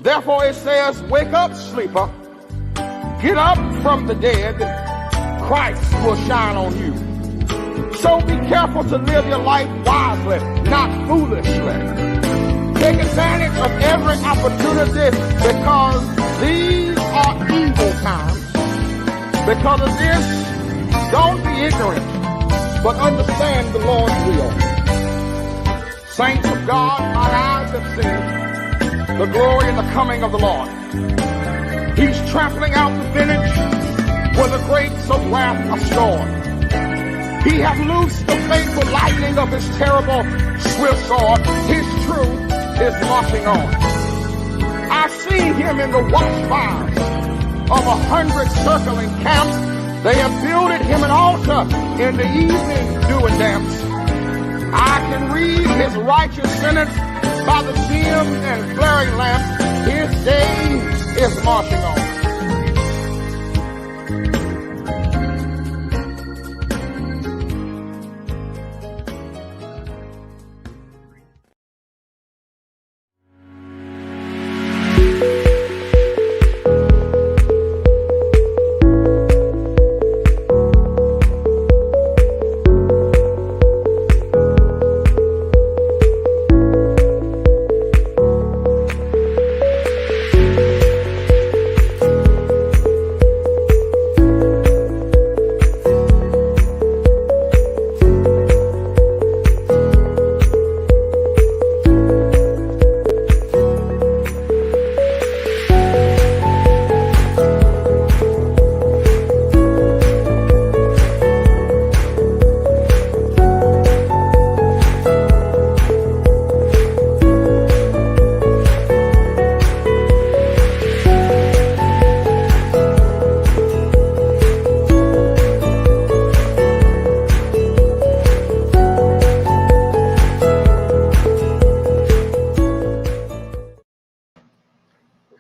Therefore it says, wake up, sleeper. Get up from the dead. Christ will shine on you. So be careful to live your life wisely, not foolishly. Take advantage of every opportunity because these are evil times. Because of this, don't be ignorant, but understand the Lord's will. Saints of God, my eyes have seen the glory and the coming of the Lord. He's trampling out the vintage with the grapes of wrath of scorn. He hath loosed the faithful lightning of his terrible swift sword. His truth is marching on. I see him in the watchfires of 100 circling camps. They have builded him an altar in the evening dew and damps. I can read his righteous sentence by the dim and flaring lamp. His day is marching on.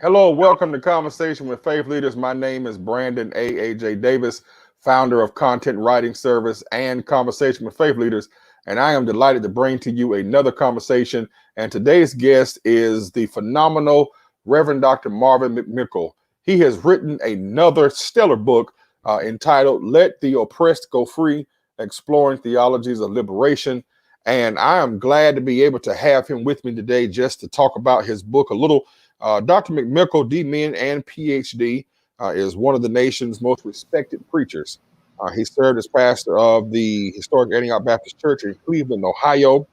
Hello, welcome to Conversation with Faith Leaders. My name is Brandon A.J. Davis, founder of Content Writing Service and Conversation with Faith Leaders, and I am delighted to bring to you another conversation. And today's guest is the phenomenal Reverend Dr. Marvin McMickle. He has written another stellar book entitled Let the Oppressed Go Free, Exploring Theologies of Liberation. And I am glad to be able to have him with me today just to talk about his book a little. Dr. McMickle, D.Min and Ph.D., is one of the nation's most respected preachers. He served as pastor of the historic Antioch Baptist Church in Cleveland, Ohio,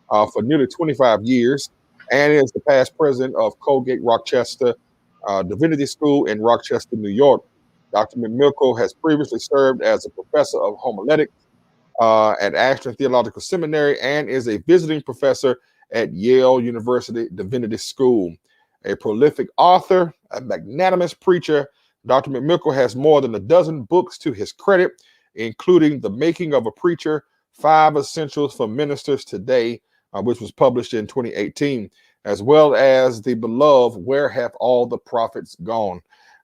for nearly 25 years, and is the past president of Colgate Rochester Divinity School in Rochester, New York. Dr. McMickle has previously served as a professor of homiletics at Ashton Theological Seminary and is a visiting professor at Yale University Divinity School. A prolific author, a magnanimous preacher, Dr. McMickle has more than a dozen books to his credit, including The Making of a Preacher, 5 Essentials for Ministers Today, which was published in 2018, as well as the beloved Where Have All the Prophets Gone?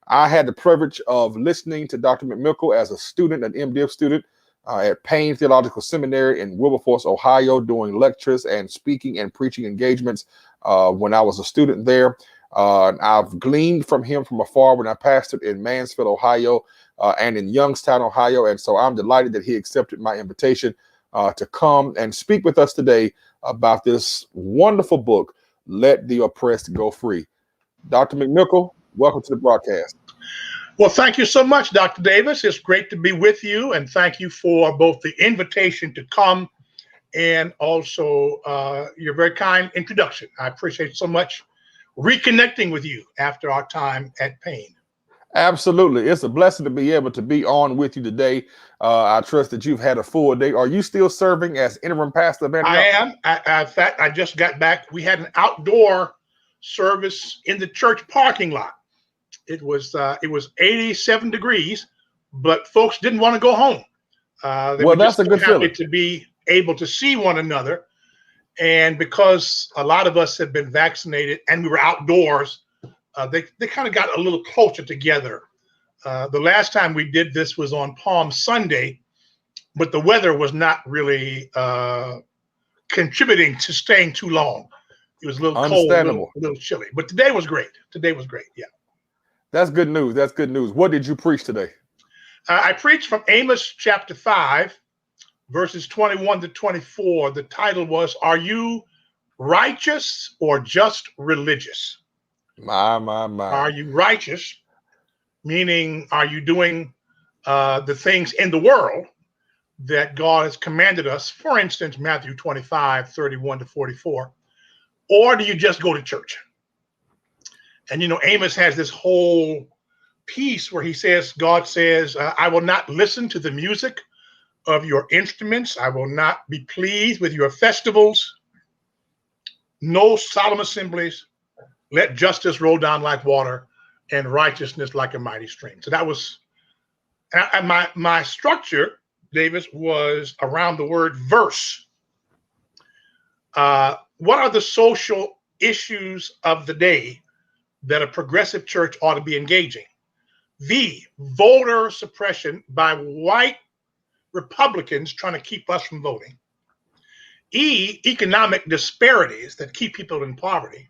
I had the privilege of listening to Dr. McMickle as a student, an MDiv student, at Payne Theological Seminary in Wilberforce, Ohio, doing lectures and speaking and preaching engagements when I was a student there. I've gleaned from him from afar when I pastored in Mansfield, Ohio, and in Youngstown, Ohio. And so I'm delighted that he accepted my invitation to come and speak with us today about this wonderful book, Let the Oppressed Go Free. Dr. McMickle, welcome to the broadcast. Well, thank you so much, Dr. Davis. It's great to be with you, and thank you for both the invitation to come and also your very kind introduction. I appreciate so much reconnecting with you after our time at Payne. Absolutely. It's a blessing to be able to be on with you today. I trust that you've had a full day. Are you still serving as interim pastor of Antioch? I am. In fact, I just got back. We had an outdoor service in the church parking lot. It was 87 degrees, but folks didn't want to go home. They were that's just a good happy feeling to be able to see one another. And because a lot of us had been vaccinated and we were outdoors, they kind of got a little closer together. The last time we did this was on Palm Sunday, but the weather was not really contributing to staying too long. It was a little cold, Understandable. a little chilly. But today was great. Today was great. Yeah. That's good news. That's good news. What did you preach today? I preached from Amos chapter 5, verses 21 to 24. The title was, "Are you righteous or just religious?" My. Are you righteous? Meaning, are you doing the things in the world that God has commanded us? For instance, Matthew 25, 31 to 44. Or do you just go to church? And, Amos has this whole piece where he says, God says, I will not listen to the music of your instruments. I will not be pleased with your festivals. No solemn assemblies. Let justice roll down like water and righteousness like a mighty stream. So that was my structure, Davis, was around the word verse. What are the social issues of the day that a progressive church ought to be engaging? V, voter suppression by white Republicans trying to keep us from voting. E, economic disparities that keep people in poverty.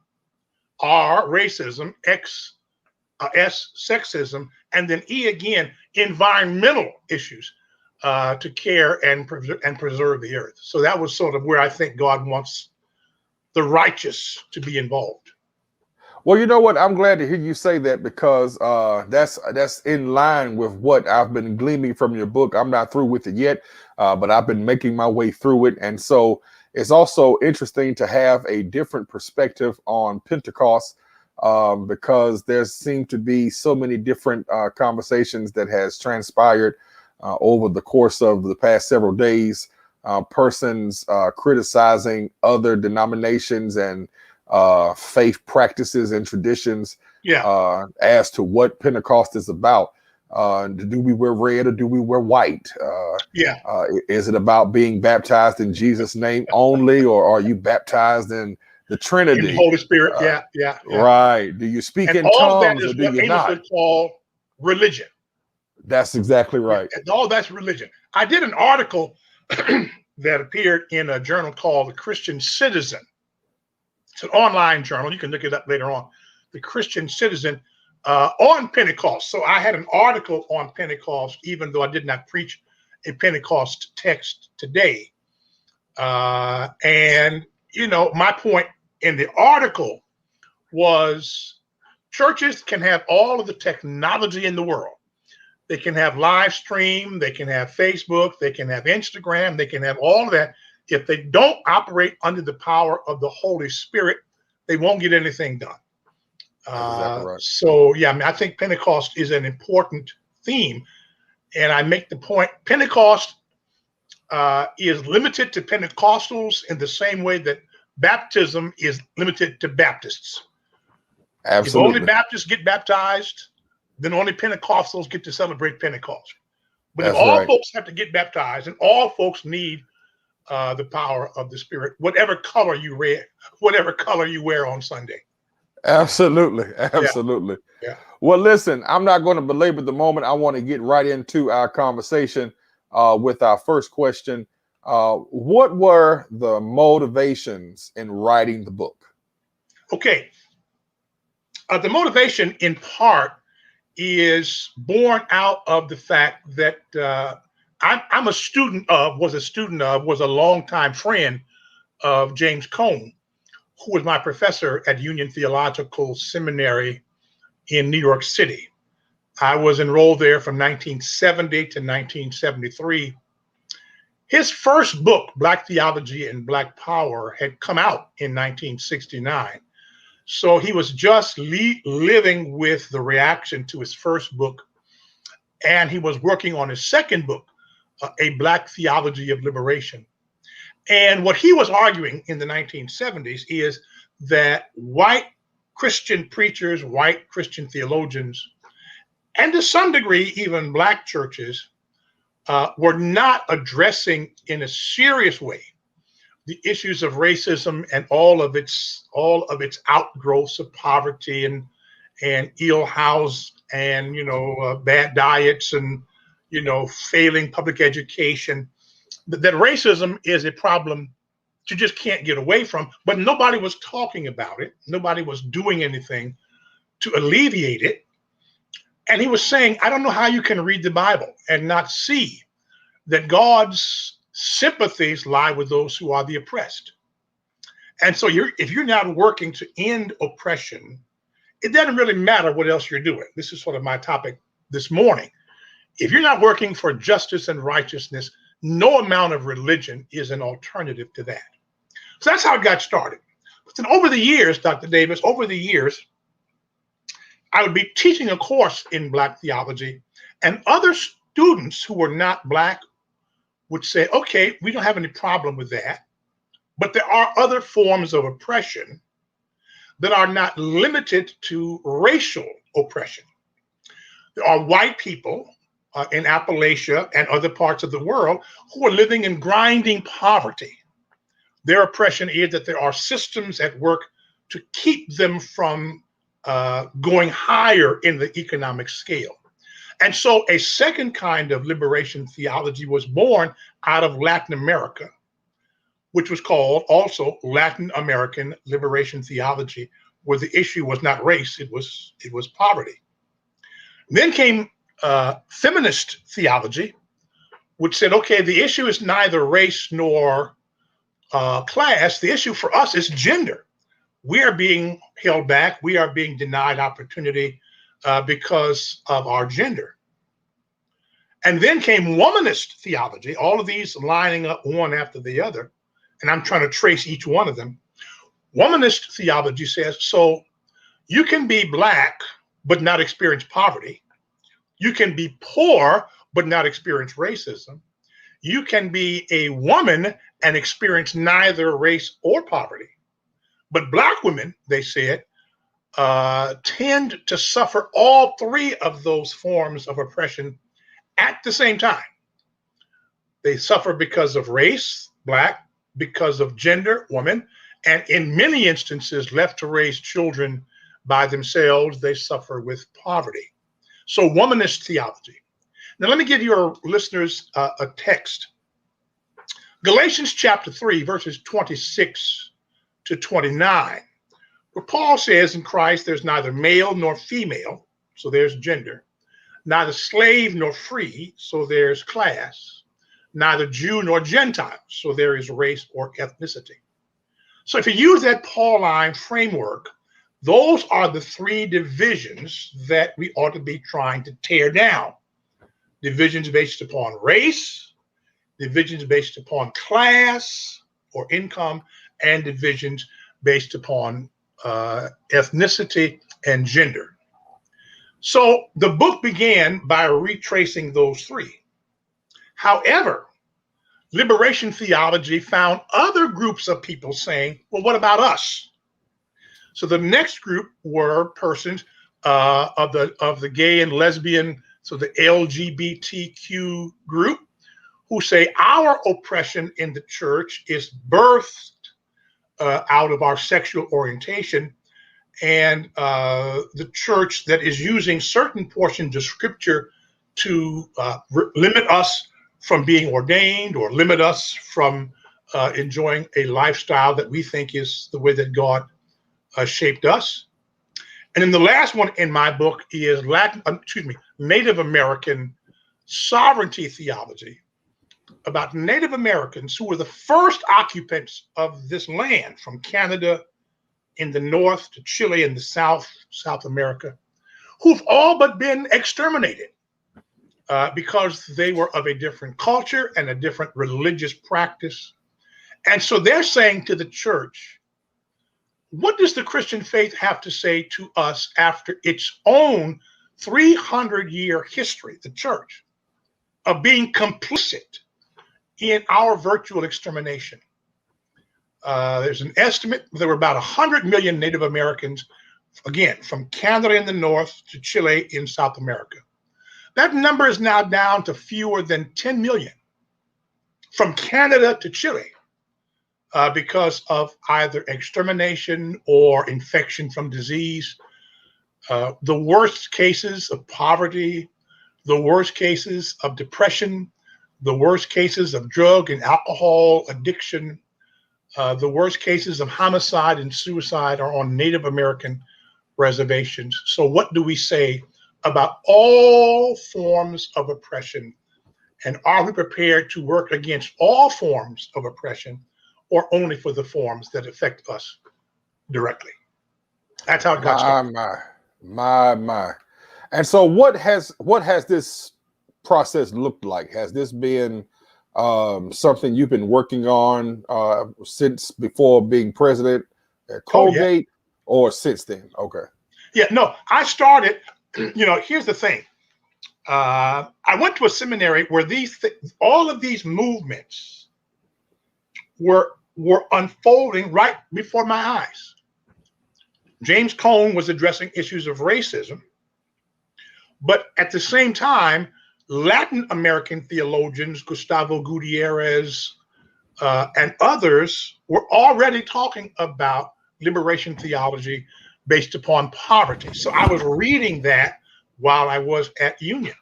R, racism. X, S, sexism. And then E again, environmental issues to care and preserve the earth. So that was sort of where I think God wants the righteous to be involved. Well, you know what? I'm glad to hear you say that, because that's in line with what I've been gleaming from your book. I'm not through with it yet, but I've been making my way through it. And so it's also interesting to have a different perspective on Pentecost, because there seem to be so many different conversations that has transpired over the course of the past several days. Persons criticizing other denominations and faith practices and traditions as to what Pentecost is about. Do we wear red or do we wear white? Is it about being baptized in Jesus' name only, or are you baptized in the Trinity? In the Holy Spirit, Right. Do you speak in all tongues that is or do what you Amos not? would call religion. That's exactly right. And all that's religion. I did an article that appeared in a journal called The Christian Citizen. It's an online journal. You can look it up later on. The Christian Citizen on Pentecost. So I had an article on Pentecost, even though I did not preach a Pentecost text today. And, my point in the article was churches can have all of the technology in the world. They can have live stream, they can have Facebook, they can have Instagram, they can have all of that. If they don't operate under the power of the Holy Spirit, they won't get anything done. Exactly right. So, I think Pentecost is an important theme. And I make the point, Pentecost is limited to Pentecostals in the same way that baptism is limited to Baptists. Absolutely. If only Baptists get baptized, then only Pentecostals get to celebrate Pentecost. But if all folks have to get baptized, and all folks need the power of the Spirit, whatever color you wear on Sunday. Absolutely. Yeah. Well, listen, I'm not going to belabor the moment. I want to get right into our conversation with our first question. What were the motivations in writing the book? Okay. The motivation, in part, is born out of the fact that was a longtime friend of James Cone, who was my professor at Union Theological Seminary in New York City. I was enrolled there from 1970 to 1973. His first book, Black Theology and Black Power, had come out in 1969. So he was just living with the reaction to his first book. And he was working on his second book, A Black Theology of Liberation. And what he was arguing in the 1970s is that white Christian preachers, white Christian theologians, and to some degree, even black churches, were not addressing in a serious way the issues of racism and all of its outgrowths of poverty and ill house and bad diets and failing public education. That racism is a problem you just can't get away from. But nobody was talking about it. Nobody was doing anything to alleviate it. And he was saying, I don't know how you can read the Bible and not see that God's sympathies lie with those who are the oppressed. And so if you're not working to end oppression, it doesn't really matter what else you're doing. This is sort of my topic this morning. If you're not working for justice and righteousness, no amount of religion is an alternative to that. So that's how it got started. But then over the years, Dr. Davis, over the years, I would be teaching a course in Black theology, and other students who were not Black would say, okay, we don't have any problem with that, but there are other forms of oppression that are not limited to racial oppression. There are white people in Appalachia and other parts of the world who are living in grinding poverty. Their oppression is that there are systems at work to keep them from going higher in the economic scale. And so a second kind of liberation theology was born out of Latin America, which was called also Latin American liberation theology, where the issue was not race, it was poverty. Then came feminist theology, which said, okay, the issue is neither race nor class. The issue for us is gender. We are being held back. We are being denied opportunity because of our gender. And then came womanist theology, all of these lining up one after the other. And I'm trying to trace each one of them. Womanist theology says, so you can be Black, but not experience poverty. You can be poor, but not experience racism. You can be a woman and experience neither race or poverty. But Black women, they said, tend to suffer all three of those forms of oppression at the same time. They suffer because of race, Black, because of gender, woman, and in many instances, left to raise children by themselves, they suffer with poverty. So womanist theology. Now, let me give your listeners a text. Galatians chapter 3, verses 26 to 29, where Paul says in Christ there's neither male nor female, so there's gender, neither slave nor free, so there's class, neither Jew nor Gentile, so there is race or ethnicity. So if you use that Pauline framework, those are the three divisions that we ought to be trying to tear down. Divisions based upon race, divisions based upon class or income, and divisions based upon ethnicity and gender. So the book began by retracing those three. However, liberation theology found other groups of people saying, well, what about us? So the next group were persons of the gay and lesbian, so the LGBTQ group, who say our oppression in the church is birthed out of our sexual orientation, and the church that is using certain portions of scripture to limit us from being ordained or limit us from enjoying a lifestyle that we think is the way that God shaped us. And then the last one in my book is Native American sovereignty theology, about Native Americans who were the first occupants of this land, from Canada in the north to Chile in the south, South America, who've all but been exterminated because they were of a different culture and a different religious practice. And so they're saying to the church, what does the Christian faith have to say to us after its own 300-year history, the church, of being complicit in our virtual extermination? There's an estimate there were about 100 million Native Americans, again, from Canada in the north to Chile in South America. That number is now down to fewer than 10 million from Canada to Chile because of either extermination or infection from disease. The worst cases of poverty, the worst cases of depression, the worst cases of drug and alcohol addiction, The worst cases of homicide and suicide are on Native American reservations. So what do we say about all forms of oppression? And are we prepared to work against all forms of oppression or only for the forms that affect us directly? That's how it got started. My. And so what has this process looked like? Has this been something you've been working on since before being president at Colgate, or since then? Okay. Yeah, no, I started, here's the thing. I went to a seminary where all of these movements were unfolding right before my eyes. James Cone was addressing issues of racism, but at the same time, Latin American theologians, Gustavo Gutierrez, and others were already talking about liberation theology based upon poverty. So I was reading that while I was at Union.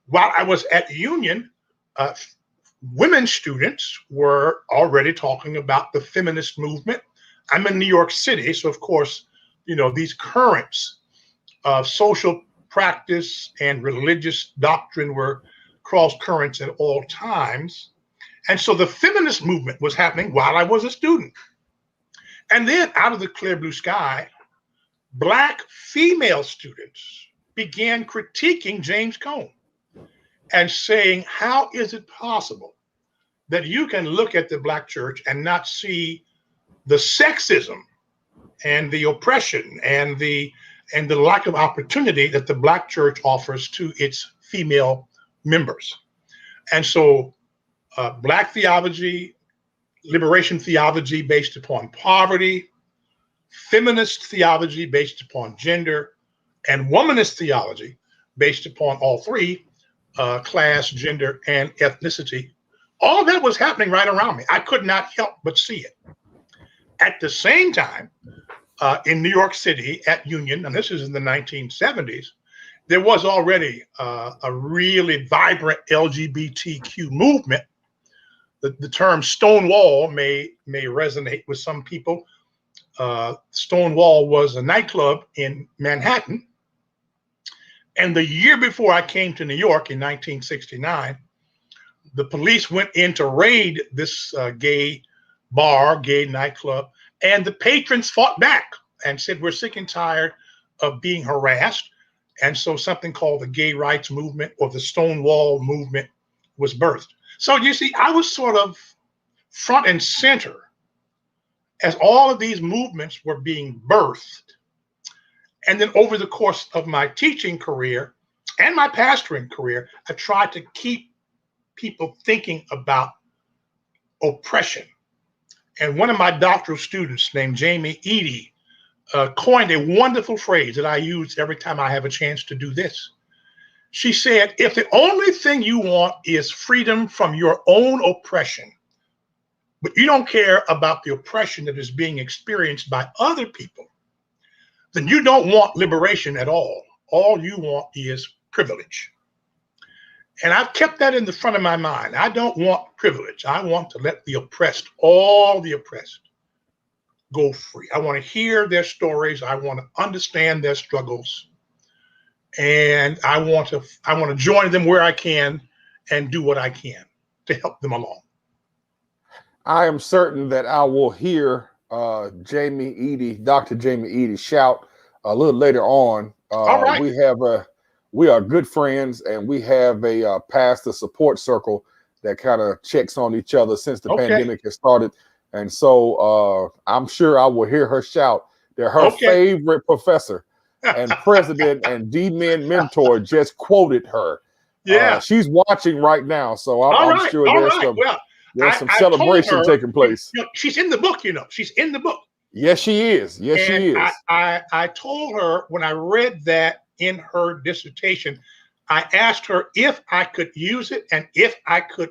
While I was at Union, women students were already talking about the feminist movement. I'm in New York City, so of course, these currents of social practice and religious doctrine were cross currents at all times. And so the feminist movement was happening while I was a student. And then out of the clear blue sky, Black female students began critiquing James Cone and saying, how is it possible that you can look at the Black church and not see the sexism and the oppression and the lack of opportunity that the Black church offers to its female members? And so Black theology, liberation theology based upon poverty, feminist theology based upon gender, and womanist theology based upon all three, class, gender, and ethnicity. All that was happening right around me. I could not help but see it. At the same time, in New York City at Union, and this is in the 1970s, there was already a really vibrant LGBTQ movement. The term Stonewall may resonate with some people. Stonewall was a nightclub in Manhattan. And the year before I came to New York in 1969, the police went in to raid this gay bar, gay nightclub, and the patrons fought back and said, we're sick and tired of being harassed. And so something called the gay rights movement or the Stonewall movement was birthed. So you see, I was sort of front and center as all of these movements were being birthed. And then over the course of my teaching career and my pastoring career, I tried to keep people thinking about oppression. And one of my doctoral students named Jamie Eady coined a wonderful phrase that I use every time I have a chance to do this. She said, if the only thing you want is freedom from your own oppression, but you don't care about the oppression that is being experienced by other people, then you don't want liberation at all. All you want is privilege. And I've kept that in the front of my mind. I don't want privilege. I want to let the oppressed, all the oppressed, go free. I want to hear their stories. I want to understand their struggles. And I want to join them where I can and do what I can to help them along. I am certain that I will hear Jamie Eady, Dr. Jamie Eady, shout a little later on. All right. We are good friends, and we have a pastor support circle that kind of checks on each other since the pandemic has started. And so I'm sure I will hear her shout that her favorite professor and president and D-Men mentor just quoted her. Yeah. She's watching right now, so I'm sure there's some celebration taking place. She's in the book, She's in the book. Yes, she is. Yes, she is. I told her when I read that in her dissertation, I asked her if I could use it and if I could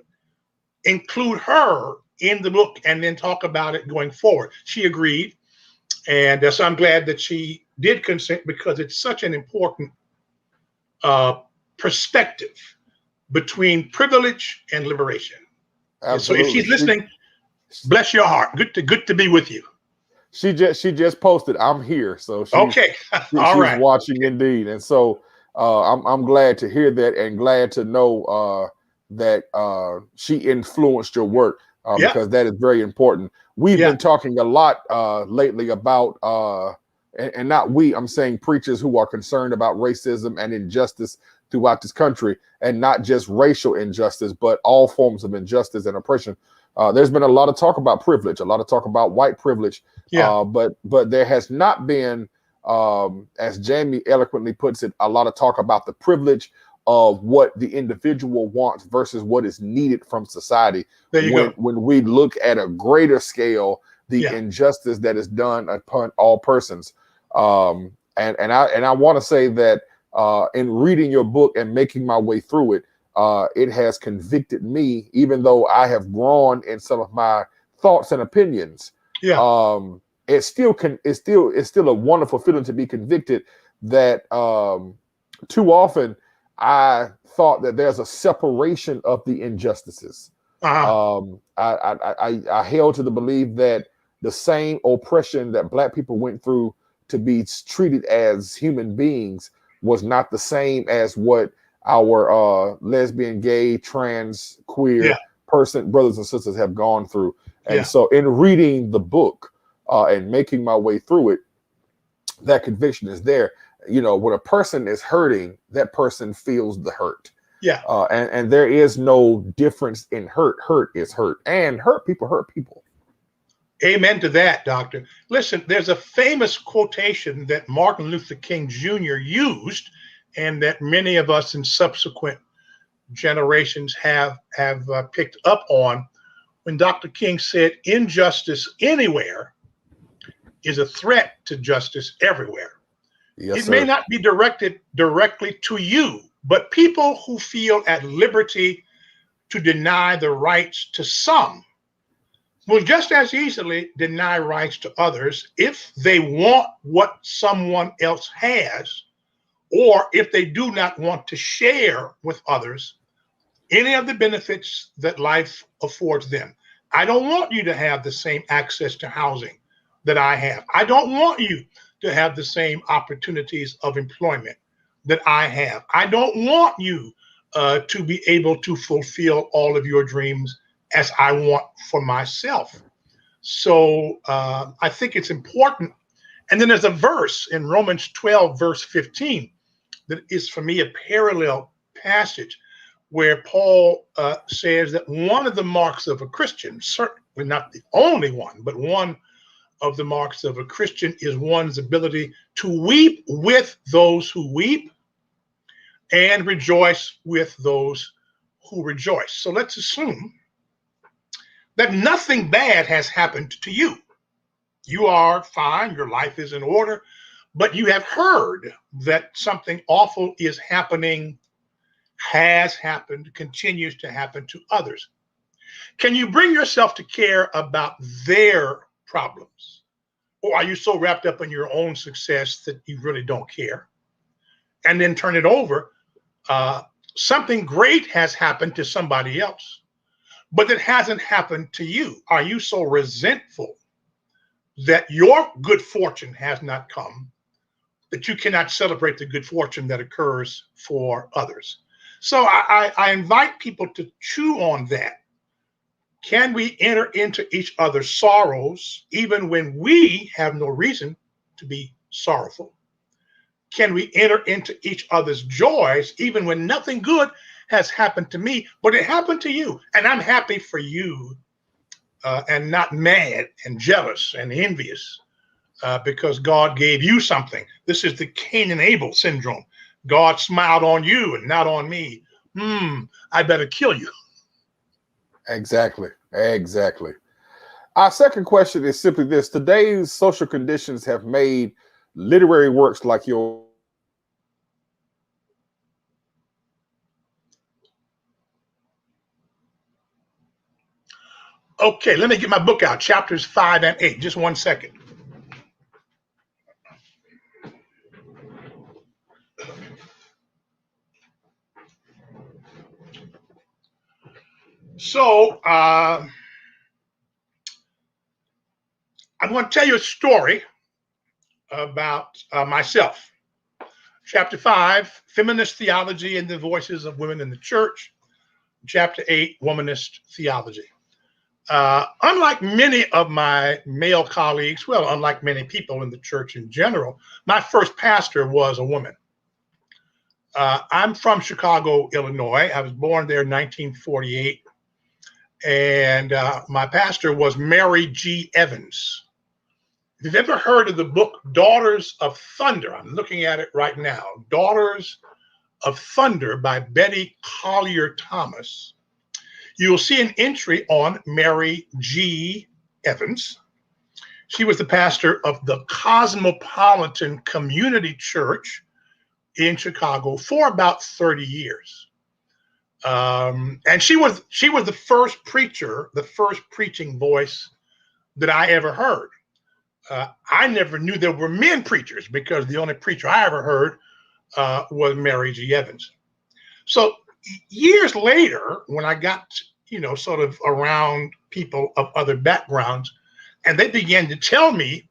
include her in the book and then talk about it going forward. She agreed. And so I'm glad that she did consent, because it's such an important perspective between privilege and liberation. And so if she's listening, Bless your heart. Good to be with you. She just posted, "I'm here," so Okay. All she's right. watching indeed, and so I'm glad to hear that, and glad to know that she influenced your work, Yeah. because that is very important. We've Yeah. been talking a lot lately about and not we, I'm saying preachers who are concerned about racism and injustice throughout this country, and not just racial injustice, but all forms of injustice and oppression. There's been a lot of talk about privilege, a lot of talk about white privilege, Yeah. but there has not been, as Jamie eloquently puts it, a lot of talk about the privilege of what the individual wants versus what is needed from society. There you go. When we look at a greater scale, the Yeah. injustice that is done upon all persons, and I want to say that in reading your book and making my way through it, it has convicted me, even though I have grown in some of my thoughts and opinions. Yeah. It's still a wonderful feeling to be convicted that too often I thought that there's a separation of the injustices. Uh-huh. I held to the belief that the same oppression that Black people went through to be treated as human beings was not the same as what our lesbian, gay, trans, Yeah. queer person brothers and sisters have gone through. And Yeah. so, in reading the book and making my way through it, that conviction is there. You know, when a person is hurting, that person feels the hurt. Yeah. And there is no difference in hurt. Hurt is hurt, and hurt people hurt people. Amen to that, Doctor. Listen, there's a famous quotation that Martin Luther King Jr. used, and that many of us in subsequent generations have picked up on, when Dr. King said, "Injustice anywhere is a threat to justice everywhere." Yes, It may sir. not be directed directly to you, but people who feel at liberty to deny the rights to some will just as easily deny rights to others if they want what someone else has, or if they do not want to share with others any of the benefits that life affords them. I don't want you to have the same access to housing that I have. I don't want you to have the same opportunities of employment that I have. I don't want you to be able to fulfill all of your dreams as I want for myself. So I think it's important. And then there's a verse in Romans 12, verse 15, that is for me a parallel passage, where Paul says that one of the marks of a Christian, certainly not the only one, but one of the marks of a Christian, is one's ability to weep with those who weep and rejoice with those who rejoice. So let's assume that nothing bad has happened to you. You are fine, your life is in order, but you have heard that something awful is happening, has happened, continues to happen to others. Can you bring yourself to care about their problems? Or are you so wrapped up in your own success that you really don't care? And then turn it over. Something great has happened to somebody else, but it hasn't happened to you. Are you so resentful that your good fortune has not come, that you cannot celebrate the good fortune that occurs for others? So I invite people to chew on that. Can we enter into each other's sorrows even when we have no reason to be sorrowful? Can we enter into each other's joys even when nothing good has happened to me, but it happened to you? And I'm happy for you, and not mad and jealous and envious because God gave you something. This is the Cain and Abel syndrome. God smiled on you and not on me. I better kill you. Exactly. Exactly. Our second question is simply this: today's social conditions have made literary works like yours. Okay, let me get my book out, chapters 5 and 8. Just one second. So, I'm going to tell you a story about myself. Chapter 5, Feminist Theology and the Voices of Women in the Church. Chapter 8, Womanist Theology. Unlike many of my male colleagues, well, unlike many people in the church in general, my first pastor was a woman. I'm from Chicago, Illinois. I was born there in 1948. And my pastor was Mary G. Evans. If you've ever heard of the book Daughters of Thunder, I'm looking at it right now, Daughters of Thunder by Betty Collier Thomas, you will see an entry on Mary G. Evans. She was the pastor of the Cosmopolitan Community Church in Chicago for about 30 years. And she was the first preacher, the first preaching voice that I ever heard. I never knew there were men preachers because the only preacher I ever heard was Mary G. Evans. So years later, when I got, sort of around people of other backgrounds, and they began to tell me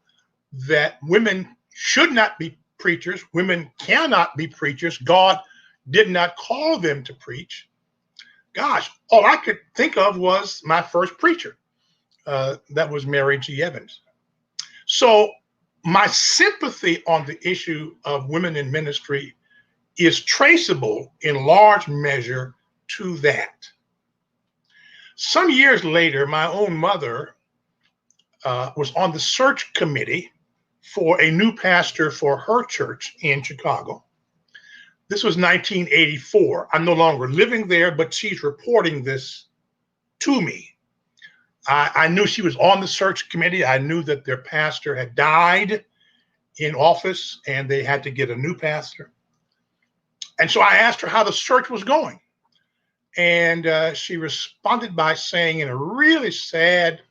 that women should not be preachers, women cannot be preachers, God did not call them to preach. Gosh, all I could think of was my first preacher. That was Mary G. Evans. So my sympathy on the issue of women in ministry is traceable in large measure to that. Some years later, my own mother was on the search committee for a new pastor for her church in Chicago. This was 1984. I'm no longer living there, but she's reporting this to me. I knew she was on the search committee. I knew that their pastor had died in office and they had to get a new pastor. And so I asked her how the search was going. And she responded by saying in a really sad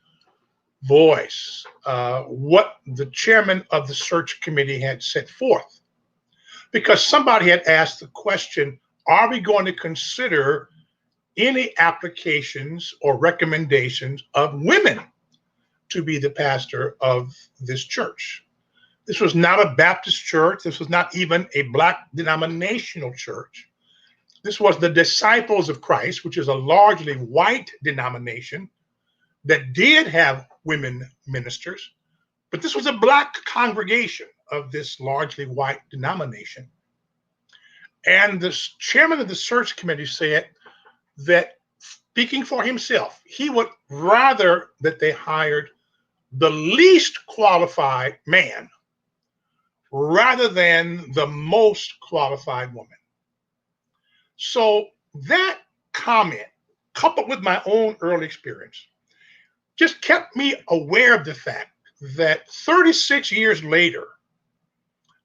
voice what the chairman of the search committee had set forth. Because somebody had asked the question, are we going to consider any applications or recommendations of women to be the pastor of this church? This was not a Baptist church. This was not even a Black denominational church. This was the Disciples of Christ, which is a largely white denomination that did have women ministers, but this was a Black congregation of this largely white denomination. And the chairman of the search committee said that, speaking for himself, he would rather that they hired the least qualified man rather than the most qualified woman. So that comment, coupled with my own early experience, just kept me aware of the fact that 36 years later,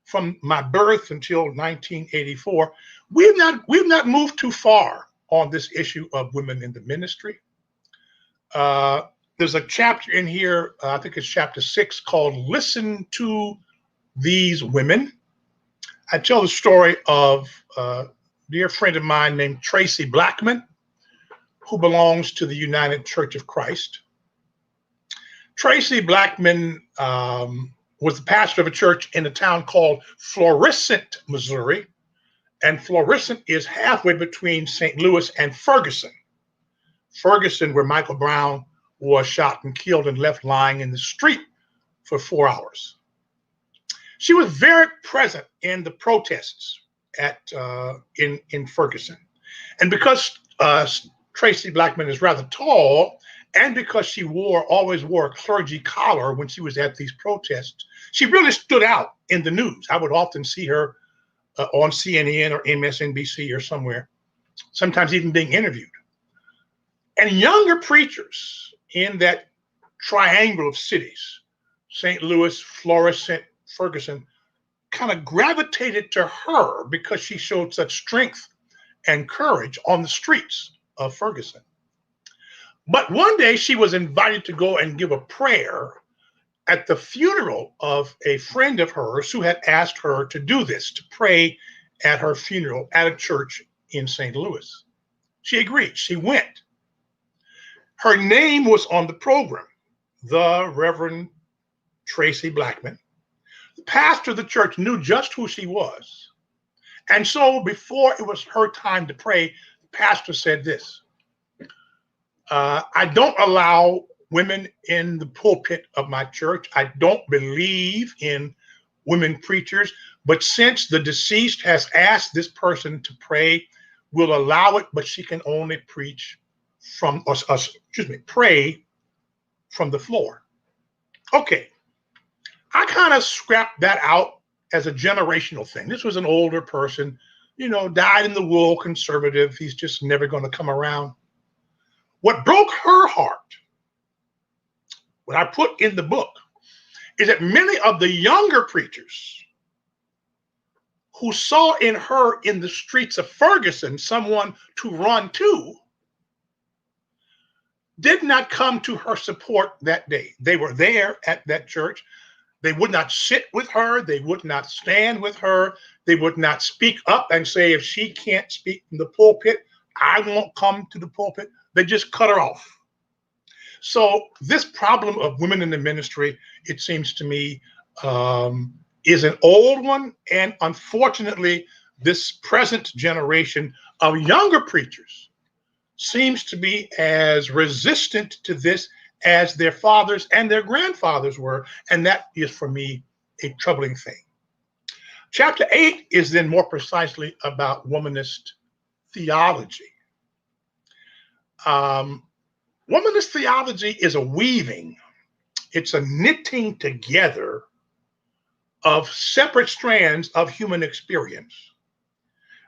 from my birth until 1984, we've not moved too far on this issue of women in the ministry. There's a chapter in here, I think it's chapter 6, called Listen to These Women. I tell the story of a dear friend of mine named Tracy Blackman, who belongs to the United Church of Christ. Tracy Blackman was the pastor of a church in a town called Florissant, Missouri. And Florissant is halfway between St. Louis and Ferguson. Ferguson, where Michael Brown was shot and killed and left lying in the street for 4 hours. She was very present in the protests in Ferguson. And because Tracy Blackman is rather tall, and because she always wore a clergy collar when she was at these protests, she really stood out in the news. I would often see her on CNN or MSNBC or somewhere, sometimes even being interviewed. And younger preachers in that triangle of cities, St. Louis, Florissant, Ferguson, kind of gravitated to her because she showed such strength and courage on the streets of Ferguson. But one day she was invited to go and give a prayer at the funeral of a friend of hers who had asked her to do this, to pray at her funeral at a church in St. Louis. She agreed. She went. Her name was on the program, the Reverend Tracy Blackman. The pastor of the church knew just who she was. And so before it was her time to pray, the pastor said this: I don't allow women in the pulpit of my church. I don't believe in women preachers, but since the deceased has asked this person to pray, we'll allow it, but she can only pray from the floor. Okay. I kind of scrapped that out as a generational thing. This was an older person, died in the wool, conservative. He's just never going to come around. What broke her heart, what I put in the book, is that many of the younger preachers who saw in her, in the streets of Ferguson, someone to run to, did not come to her support that day. They were there at that church. They would not sit with her. They would not stand with her. They would not speak up and say, if she can't speak from the pulpit, I won't come to the pulpit. They just cut her off. So this problem of women in the ministry, it seems to me, is an old one. And unfortunately, this present generation of younger preachers seems to be as resistant to this as their fathers and their grandfathers were. And that is, for me, a troubling thing. Chapter 8 is then more precisely about womanist theology. Womanist theology is a weaving. It's a knitting together of separate strands of human experience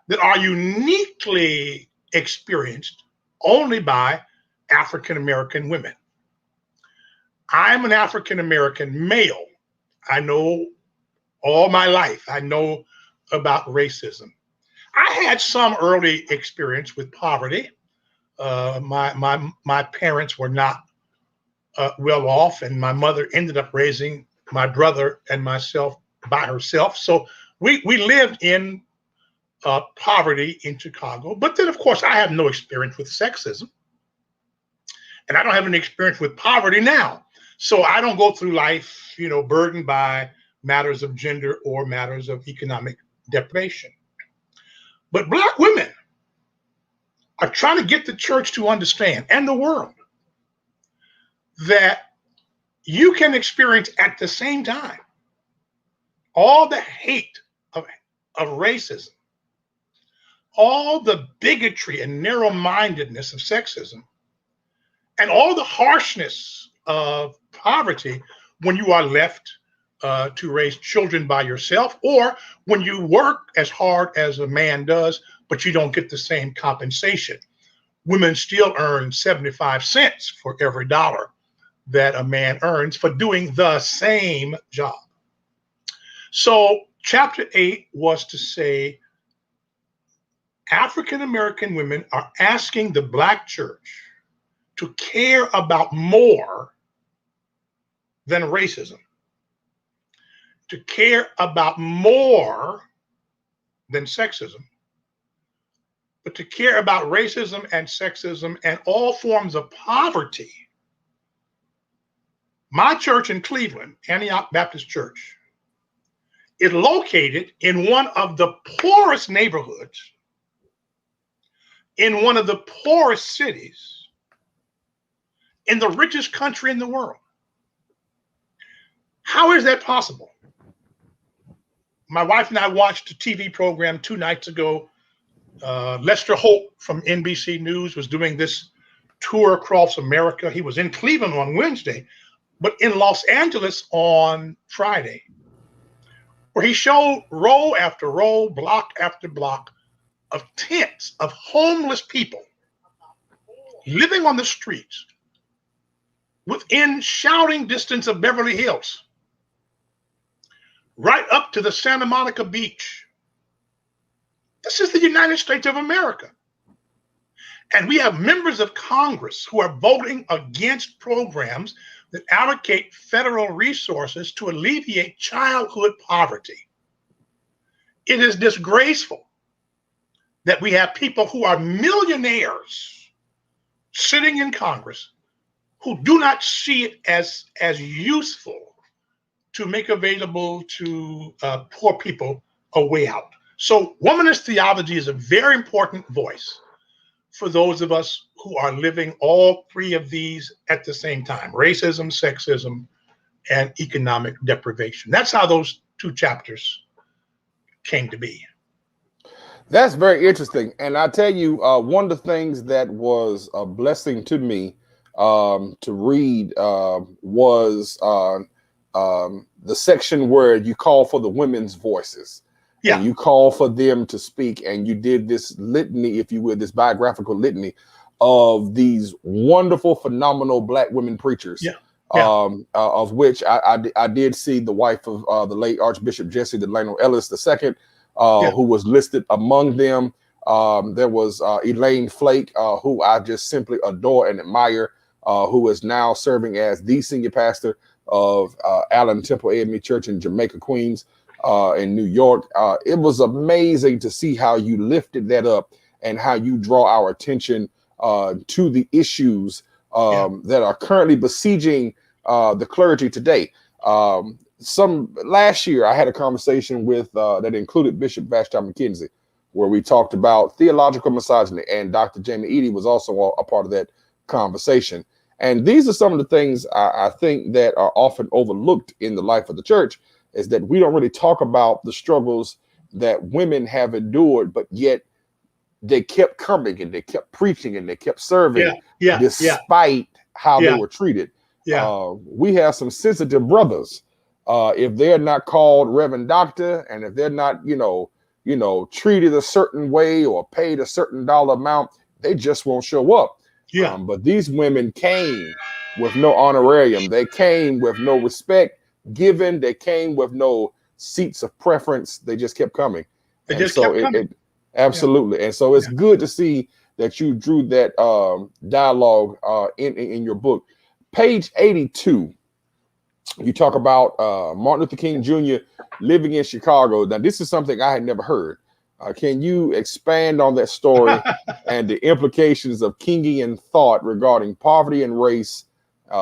that are uniquely experienced only by African-American women. I'm an African-American male. I know all my life. I know about racism. I had some early experience with poverty. My parents were not well off, and my mother ended up raising my brother and myself by herself. So we lived in poverty in Chicago. But then, of course, I have no experience with sexism, and I don't have any experience with poverty now. So I don't go through life, burdened by matters of gender or matters of economic deprivation. But Black women are trying to get the church to understand, and the world, that you can experience at the same time all the hate of racism, all the bigotry and narrow-mindedness of sexism, and all the harshness of poverty when you are left to raise children by yourself, or when you work as hard as a man does, but you don't get the same compensation. Women still earn 75 cents for every dollar that a man earns for doing the same job. So chapter 8 was to say African-American women are asking the Black church to care about more than racism, to care about more than sexism, but to care about racism and sexism and all forms of poverty. My church in Cleveland, Antioch Baptist Church, is located in one of the poorest neighborhoods, in one of the poorest cities, in the richest country in the world. How is that possible? My wife and I watched a TV program 2 nights ago. Lester Holt from NBC News was doing this tour across America. He was in Cleveland on Wednesday, but in Los Angeles on Friday, where he showed row after row, block after block of tents of homeless people living on the streets within shouting distance of Beverly Hills, right up to the Santa Monica beach. This is the United States of America. And we have members of Congress who are voting against programs that allocate federal resources to alleviate childhood poverty. It is disgraceful that we have people who are millionaires sitting in Congress who do not see it as useful to make available to poor people a way out. So womanist theology is a very important voice for those of us who are living all three of these at the same time: racism, sexism, and economic deprivation. That's how those two chapters came to be. That's very interesting. And I tell you, one of the things that was a blessing to me to read was the section where you call for the women's voices. Yeah. And you call for them to speak. And you did this litany, if you will, this biographical litany of these wonderful, phenomenal Black women preachers. Yeah. Yeah. Of which I did see the wife of the late Archbishop Jesse Delano Ellis II, who was listed among them. There was Elaine Flake, who I just simply adore and admire, who is now serving as the senior pastor of Allen Temple AME Church in Jamaica, Queens, in New York. It was amazing to see how you lifted that up and how you draw our attention to the issues that are currently besieging the clergy today. Last year, I had a conversation with that included Bishop Vashti McKenzie, where we talked about theological misogyny, and Dr. Jamie Eady was also a part of that conversation. And these are some of the things I think that are often overlooked in the life of the church, is that we don't really talk about the struggles that women have endured, but yet they kept coming and they kept preaching and they kept serving despite how they were treated. We have some sensitive brothers. If they're not called Reverend Doctor, and if they're not, treated a certain way or paid a certain dollar amount, they just won't show up. But these women came with no honorarium. They came with no respect given. They came with no seats of preference. They just kept coming. Absolutely. And so it's good to see that you drew that dialogue in your book. Page 82, you talk about Martin Luther King Jr. living in Chicago. Now, this is something I had never heard. Can you expand on that story and the implications of Kingian thought regarding poverty and race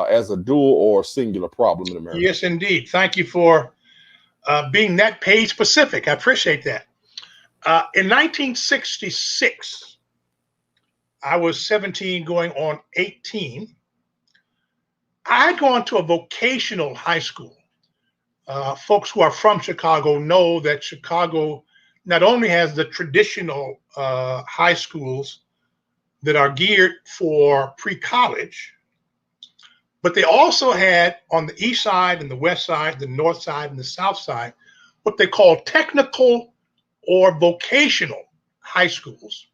as a dual or singular problem in America? Yes, indeed. Thank you for being that page specific. I appreciate that. In 1966, I was 17 going on 18. I had gone to a vocational high school. Folks who are from Chicago know that Chicago not only has the traditional high schools that are geared for pre-college, but they also had on the east side and the west side, the north side and the south side, what they call technical or vocational high schools,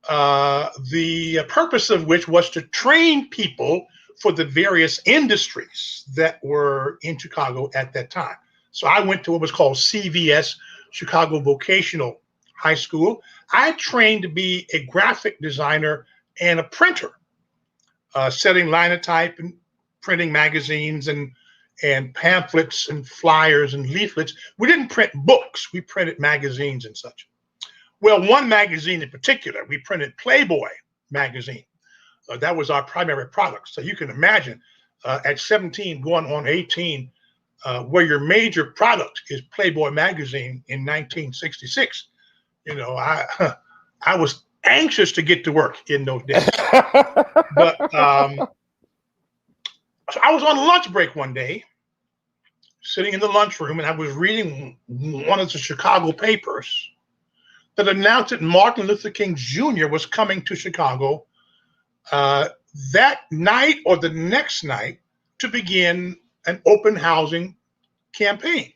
the purpose of which was to train people for the various industries that were in Chicago at that time. So I went to what was called CVS, Chicago Vocational High School. I trained to be a graphic designer and a printer, setting linotype and printing magazines and pamphlets and flyers and leaflets. We didn't print books, we printed magazines and such. Well, one magazine in particular, we printed Playboy magazine. That was our primary product. So you can imagine at 17 going on 18, where your major product is Playboy magazine in 1966. I was anxious to get to work in those days. But so I was on lunch break one day, sitting in the lunchroom, and I was reading one of the Chicago papers that announced that Martin Luther King Jr. was coming to Chicago that night or the next night to begin an open housing campaign.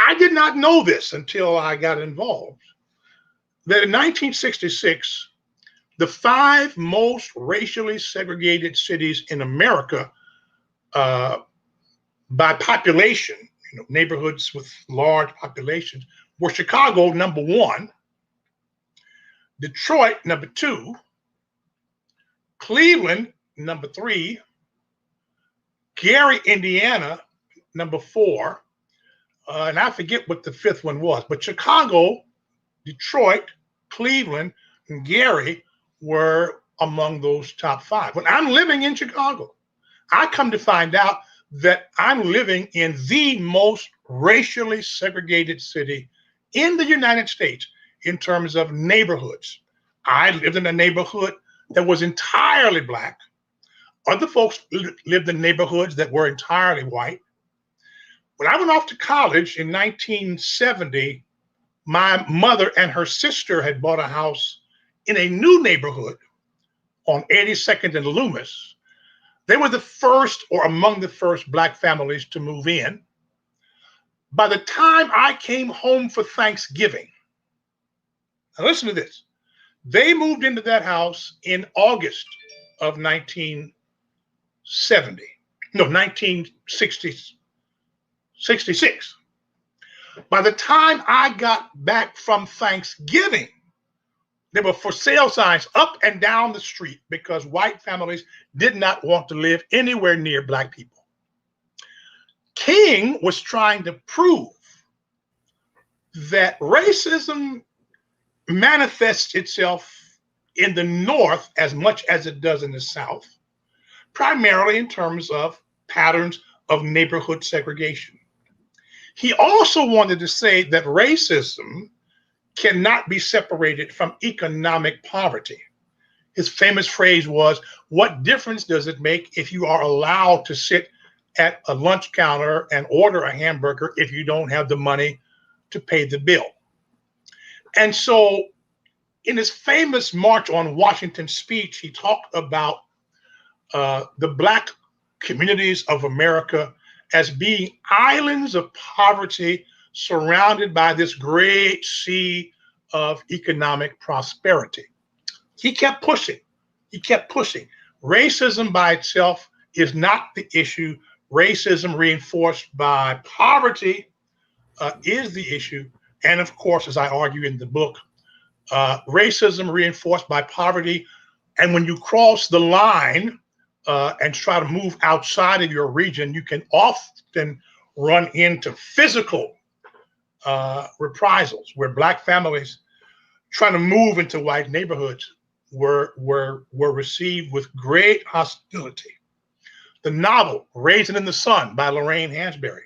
I did not know this until I got involved, that in 1966, the 5 most racially segregated cities in America by population, neighborhoods with large populations, were Chicago, number 1, Detroit, number 2, Cleveland, number 3, Gary, Indiana, number 4, and I forget what the 5th one was, but Chicago, Detroit, Cleveland, and Gary were among those top 5. When I'm living in Chicago, I come to find out that I'm living in the most racially segregated city in the United States in terms of neighborhoods. I lived in a neighborhood that was entirely black. Other folks lived in neighborhoods that were entirely white. When I went off to college in 1970, my mother and her sister had bought a house in a new neighborhood on 82nd and Loomis. They were the first or among the first black families to move in. By the time I came home for Thanksgiving, now listen to this, they moved into that house in August of 1966. By the time I got back from Thanksgiving, there were for sale signs up and down the street because white families did not want to live anywhere near black people. King was trying to prove that racism manifests itself in the North as much as it does in the South, primarily in terms of patterns of neighborhood segregation. He also wanted to say that racism cannot be separated from economic poverty. His famous phrase was, "What difference does it make if you are allowed to sit at a lunch counter and order a hamburger if you don't have the money to pay the bill?" And so in his famous March on Washington speech, he talked about the black communities of America as being islands of poverty surrounded by this great sea of economic prosperity. He kept pushing. He kept pushing. Racism by itself is not the issue. Racism reinforced by poverty is the issue. And of course, as I argue in the book, racism reinforced by poverty. And when you cross the line and try to move outside of your region, you can often run into physical reprisals where black families trying to move into white neighborhoods were received with great hostility. The novel Raisin in the Sun by Lorraine Hansberry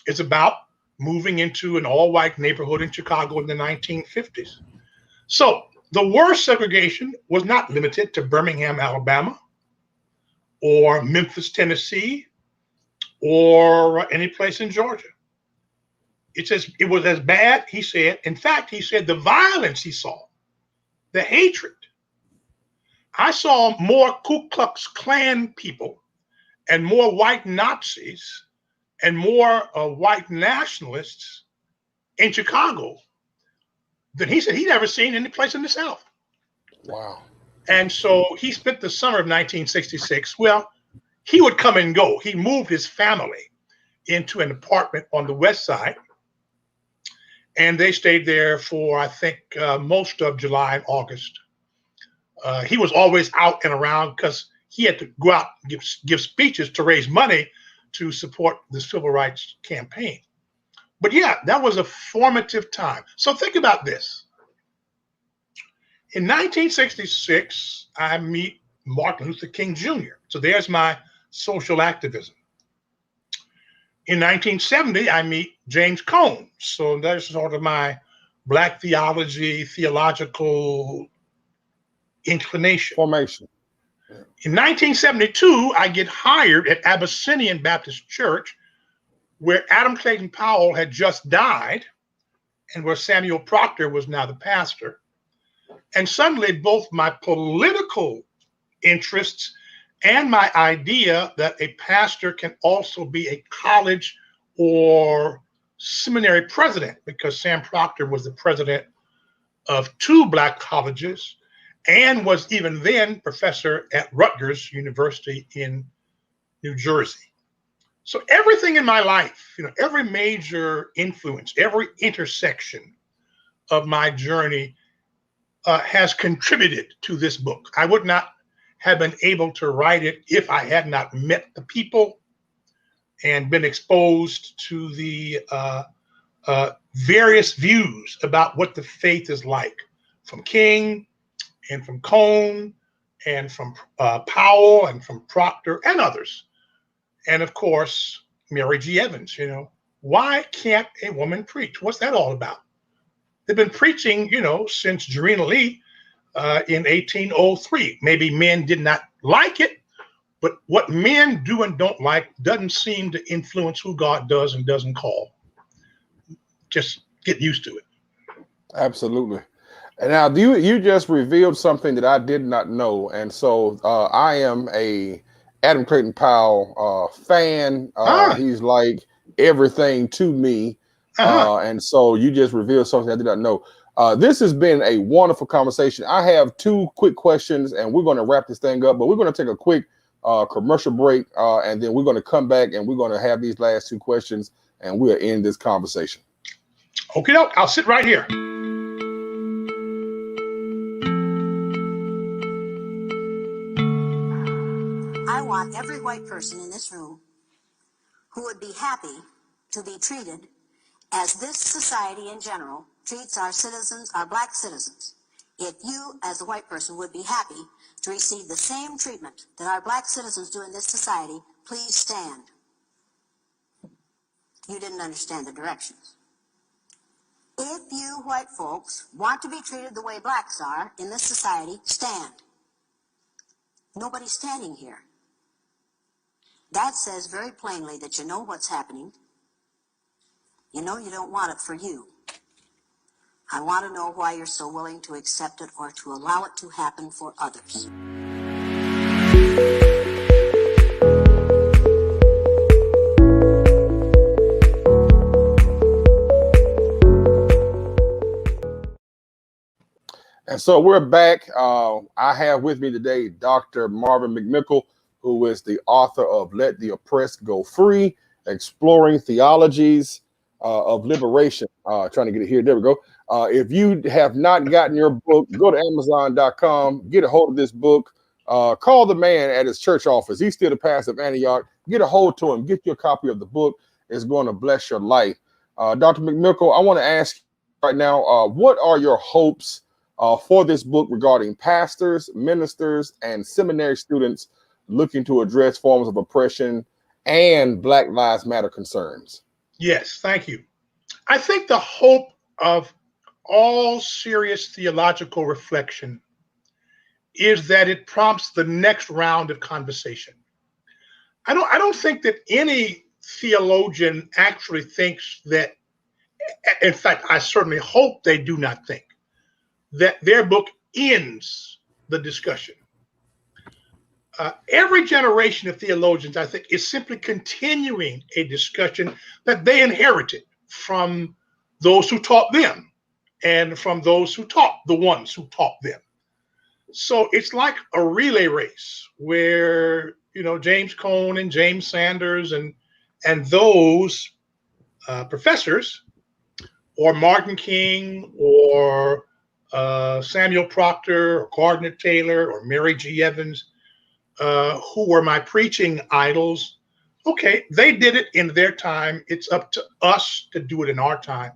is about moving into an all-white neighborhood in Chicago in the 1950s. So the worst segregation was not limited to Birmingham, Alabama, or Memphis, Tennessee, or any place in Georgia. It was as bad, he said. In fact, he said the violence he saw, the hatred. I saw more Ku Klux Klan people and more white Nazis and more white nationalists in Chicago than he said he'd ever seen any place in the South. Wow. And so he spent the summer of 1966. Well, he would come and go. He moved his family into an apartment on the West Side. And they stayed there for, I think, most of July and August. He was always out and around because he had to go out and give speeches to raise money to support the civil rights campaign. But yeah, that was a formative time. So think about this. In 1966, I meet Martin Luther King Jr. So there's my social activism. In 1970, I meet James Cone. So that's sort of my black theology, theological inclination. Formation. In 1972, I get hired at Abyssinian Baptist Church, where Adam Clayton Powell had just died and where Samuel Proctor was now the pastor. And suddenly both my political interests and my idea that a pastor can also be a college or seminary president, because Sam Proctor was the president of 2 black colleges and was even then professor at Rutgers University in New Jersey. So everything in my life, every major influence, every intersection of my journey has contributed to this book. I would not have been able to write it if I had not met the people and been exposed to the various views about what the faith is like from King and from Cone and from Powell and from Proctor and others. and of course, Mary G. Evans. Why can't a woman preach? What's that all about? They've been preaching, since Jarena Lee in 1803. Maybe men did not like it, but what men do and don't like doesn't seem to influence who God does and doesn't call. Just get used to it. Absolutely. And now you just revealed something that I did not know, and so I am a Adam Clayton Powell fan. He's like everything to me, and so you just revealed something I did not know. This has been a wonderful conversation. I have two quick questions, and we're going to wrap this thing up. But we're going to take a quick commercial break, and then we're going to come back and we're going to have these last two questions, and we'll end this conversation. Okay, I'll sit right here. I want every white person in this room who would be happy to be treated as this society in general treats our citizens, our black citizens. If you, as a white person, would be happy to receive the same treatment that our black citizens do in this society, please stand. You didn't understand the directions. If you white folks want to be treated the way blacks are in this society, stand. Nobody's standing here. That says very plainly that you know what's happening. You know you don't want it for you. I want to know why you're so willing to accept it or to allow it to happen for others. And so we're back. I have with me today Dr. Marvin McMickle, who is the author of Let the Oppressed Go Free, Exploring Theologies of Liberation. Trying to get it here. There we go. If you have not gotten your book, go to Amazon.com, get a hold of this book, call the man at his church office. He's still the pastor of Antioch. Get a hold to him, get your copy of the book. It's going to bless your life. Dr. McMickle, I want to ask you right now, what are your hopes for this book regarding pastors, ministers, and seminary students looking to address forms of oppression and Black Lives Matter concerns? Yes, thank you. I think the hope of all serious theological reflection is that it prompts the next round of conversation. I don't think that any theologian actually thinks that, in fact, I certainly hope they do not think that their book ends the discussion. Every generation of theologians, I think, is simply continuing a discussion that they inherited from those who taught them and from those who taught the ones who taught them. So it's like a relay race where, James Cone and James Sanders and those professors, or Martin King, or Samuel Proctor, or Gardner Taylor, or Mary G. Evans, who were my preaching idols. Okay, they did it in their time. It's up to us to do it in our time.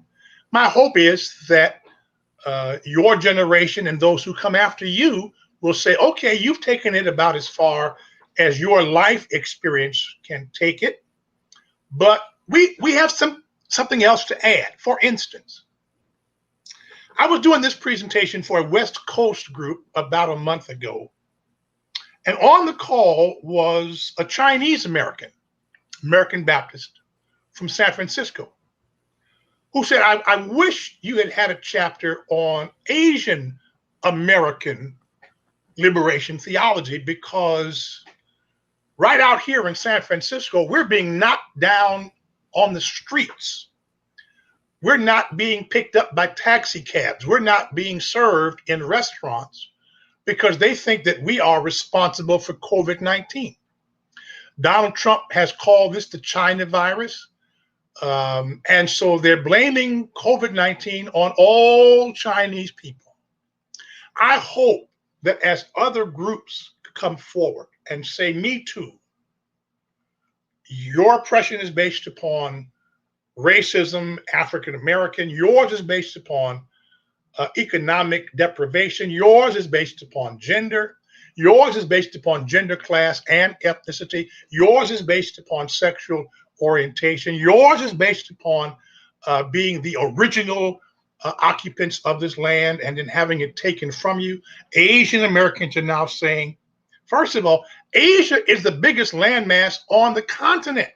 My hope is that your generation and those who come after you will say, okay, you've taken it about as far as your life experience can take it, but we have something else to add. For instance, I was doing this presentation for a West Coast group about a month ago, and on the call was a Chinese American Baptist from San Francisco, who said, I wish you had had a chapter on Asian American liberation theology, because right out here in San Francisco, we're being knocked down on the streets. We're not being picked up by taxi cabs. We're not being served in restaurants because they think that we are responsible for COVID-19. Donald Trump has called this the China virus. And so they're blaming COVID-19 on all Chinese people. I hope that as other groups come forward and say, me too, your oppression is based upon racism, African American, yours is based upon economic deprivation, yours is based upon gender, Yours is based upon gender, class, and ethnicity. Yours is based upon sexual orientation. Yours is based upon being the original occupants of this land and then having it taken from you. Asian Americans are now saying, first of all, Asia is the biggest landmass on the continent.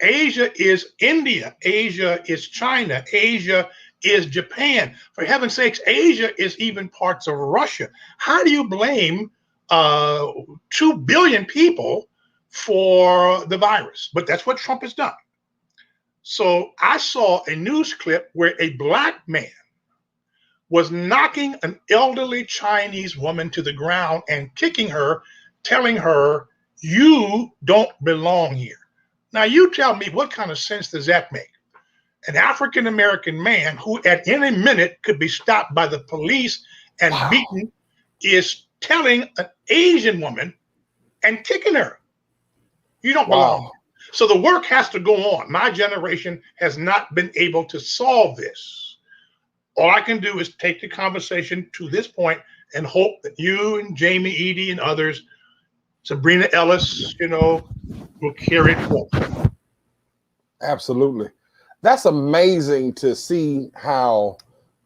Asia is India. Asia is China. Asia is Japan. For heaven's sakes, Asia is even parts of Russia. How do you blame 2 billion people for the virus? But that's what Trump has done. So I saw a news clip where a black man was knocking an elderly Chinese woman to the ground and kicking her, telling her, "You don't belong here." Now, you tell me, what kind of sense does that make? An African-American man who at any minute could be stopped by the police and beaten is telling an Asian woman and kicking her, "You don't belong here." So the work has to go on. My generation has not been able to solve this. All I can do is take the conversation to this point and hope that you and Jamie Eady and others, Sabrina Ellis, will carry it forward. Absolutely. That's amazing to see how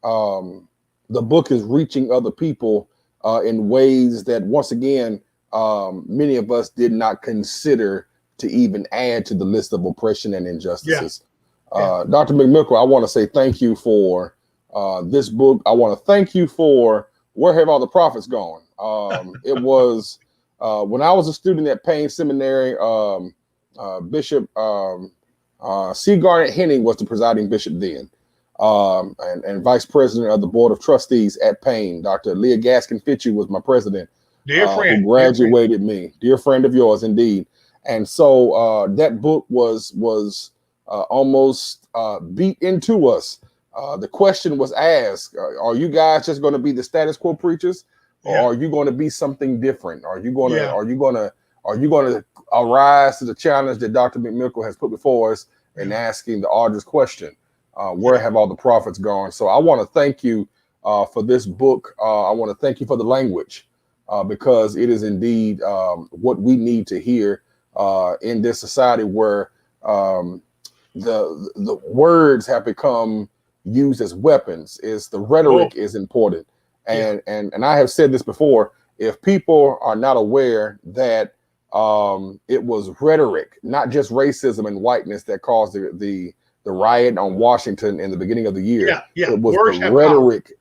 the book is reaching other people in ways that, once again, many of us did not consider to even add to the list of oppression and injustices. Dr. McMickle, I want to say thank you for this book. I want to thank you for Where Have All the Prophets Gone? It was when I was a student at Payne Seminary, Bishop C. Garnett Henning was the presiding bishop then, and vice president of the board of trustees at Payne. Dr. Leah Gaskin Fitchie was my president, who graduated me. Dear friend of yours, indeed. And so that book was almost beat into us. The question was asked: are you guys just going to be the status quo preachers, or are you going to be something different? Are you going to arise to the challenge that Dr. McMickle has put before us and asking the arduous question, where have all the prophets gone? So I want to thank you for this book. I want to thank you for the language, because it is indeed what we need to hear in this society where the words have become used as weapons. Is the rhetoric is important. And I have said this before, if people are not aware that it was rhetoric, not just racism and whiteness, that caused the riot on Washington in the beginning of the year. It was words the rhetoric.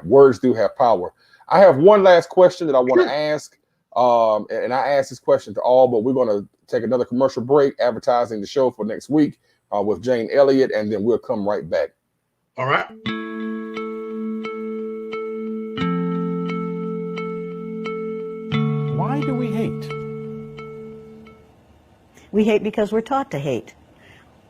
Words do have power. I have one last question that I want to ask. And I ask this question to all, but we're going to take another commercial break, advertising the show for next week with Jane Elliott, and then we'll come right back. All right. Why do we hate? We hate because we're taught to hate.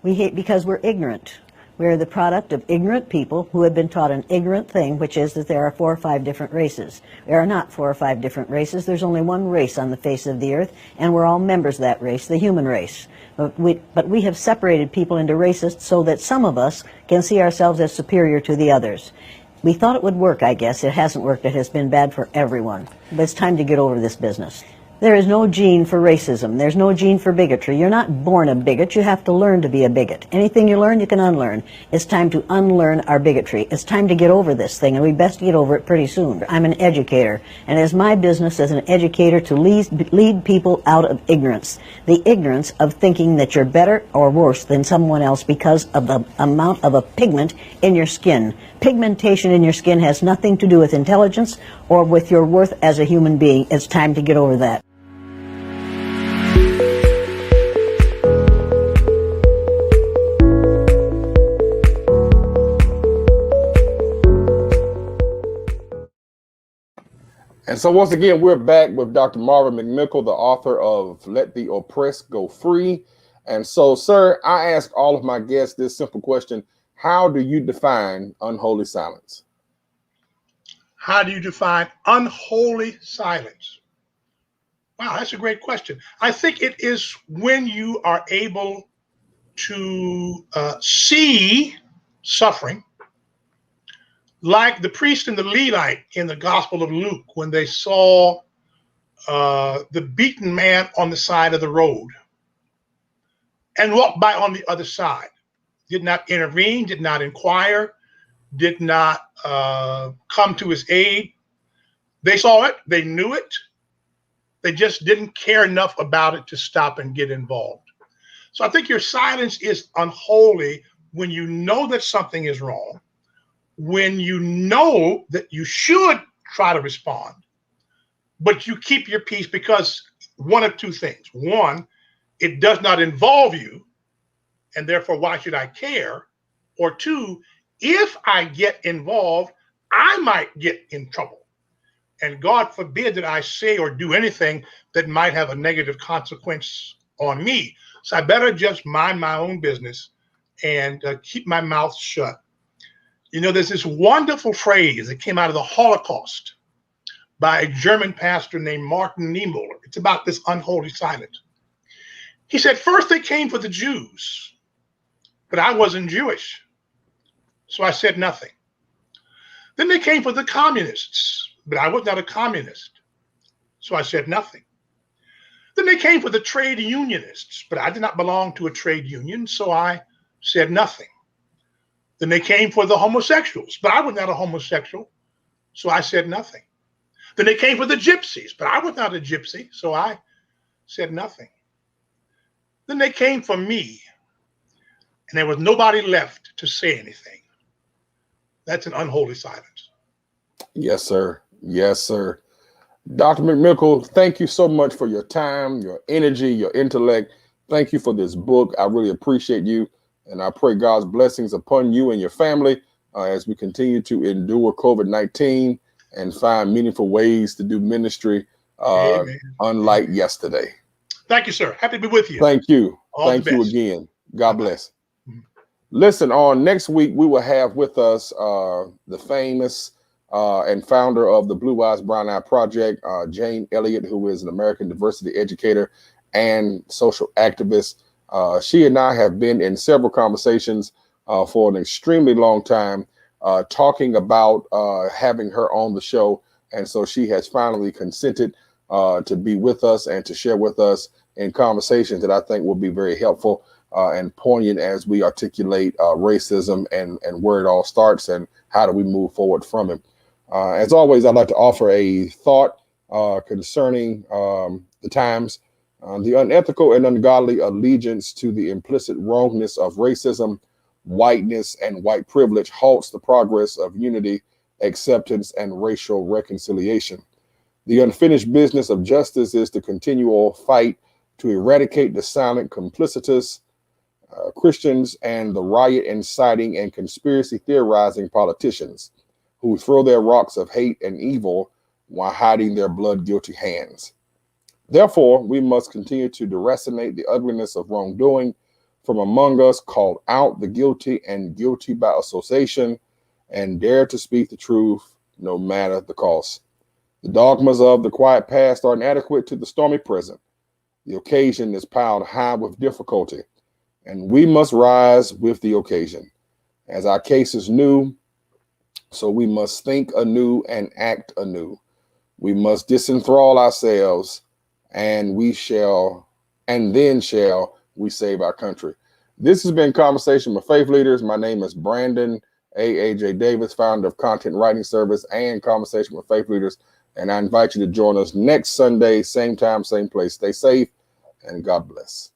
We hate because we're ignorant. We're the product of ignorant people who have been taught an ignorant thing, which is that there are 4 or 5 different races. There are not 4 or 5 different races. There's only one race on the face of the earth, and we're all members of that race, the human race. But we have separated people into races so that some of us can see ourselves as superior to the others. We thought it would work, I guess. It hasn't worked. It has been bad for everyone. But it's time to get over this business. There is no gene for racism. There's no gene for bigotry. You're not born a bigot. You have to learn to be a bigot. Anything you learn, you can unlearn. It's time to unlearn our bigotry. It's time to get over this thing, and we best get over it pretty soon. I'm an educator, and it's my business as an educator to lead people out of ignorance. The ignorance of thinking that you're better or worse than someone else because of the amount of a pigment in your skin. Pigmentation in your skin has nothing to do with intelligence or with your worth as a human being. It's time to get over that. And so once again, we're back with Dr. Marvin McMickle, the author of Let the Oppressed Go Free. And so, sir, I ask all of my guests this simple question: how do you define unholy silence? How do you define unholy silence? Wow, that's a great question. I think it is when you are able to see suffering, like the priest and the Levite in the Gospel of Luke, when they saw the beaten man on the side of the road and walked by on the other side. Did not intervene, did not inquire, did not come to his aid. They saw it, they knew it, they just didn't care enough about it to stop and get involved. So I think your silence is unholy when you know that something is wrong, when you know that you should try to respond, but you keep your peace because one of two things. One, it does not involve you, and therefore why should I care? Or two, if I get involved, I might get in trouble. And God forbid that I say or do anything that might have a negative consequence on me. So I better just mind my own business and keep my mouth shut. You know, there's this wonderful phrase that came out of the Holocaust by a German pastor named Martin Niemöller. It's about this unholy silence. He said, first they came for the Jews, but I wasn't Jewish, so I said nothing. Then they came for the communists, but I was not a communist, so I said nothing. Then they came for the trade unionists, but I did not belong to a trade union, so I said nothing. Then they came for the homosexuals, but I was not a homosexual, so I said nothing. Then they came for the gypsies, but I was not a gypsy, so I said nothing. Then they came for me, and there was nobody left to say anything. That's an unholy silence. Yes, sir. Yes, sir. Dr. McMickle, thank you so much for your time, your energy, your intellect. Thank you for this book. I really appreciate you, and I pray God's blessings upon you and your family as we continue to endure COVID-19 and find meaningful ways to do ministry unlike yesterday. Thank you, sir. Happy to be with you. Thank you. All Thank the you best. again. God bless. Listen, on next week, we will have with us the famous and founder of the Blue Eyes, Brown Eye Project, Jane Elliott, who is an American diversity educator and social activist. She and I have been in several conversations for an extremely long time, talking about having her on the show. And so she has finally consented to be with us and to share with us in conversations that I think will be very helpful and poignant as we articulate racism and where it all starts and how do we move forward from it. As always, I'd like to offer a thought concerning the times. The unethical and ungodly allegiance to the implicit wrongness of racism, whiteness, and white privilege halts the progress of unity, acceptance, and racial reconciliation. The unfinished business of justice is the continual fight to eradicate the silent, complicitous Christians and the riot inciting and conspiracy theorizing politicians who throw their rocks of hate and evil while hiding their blood guilty hands. Therefore, we must continue to deracinate the ugliness of wrongdoing from among us, call out the guilty and guilty by association, and dare to speak the truth no matter the cost. The dogmas of the quiet past are inadequate to the stormy present. The occasion is piled high with difficulty, and we must rise with the occasion. As our case is new, so we must think anew and act anew. We must disenthrall ourselves, and then shall we save our country. This has been Conversation with Faith Leaders. My name is Brandon A.J. Davis, founder of Content Writing Service and Conversation with Faith Leaders. And I invite you to join us next Sunday, same time, same place. Stay safe, and God bless.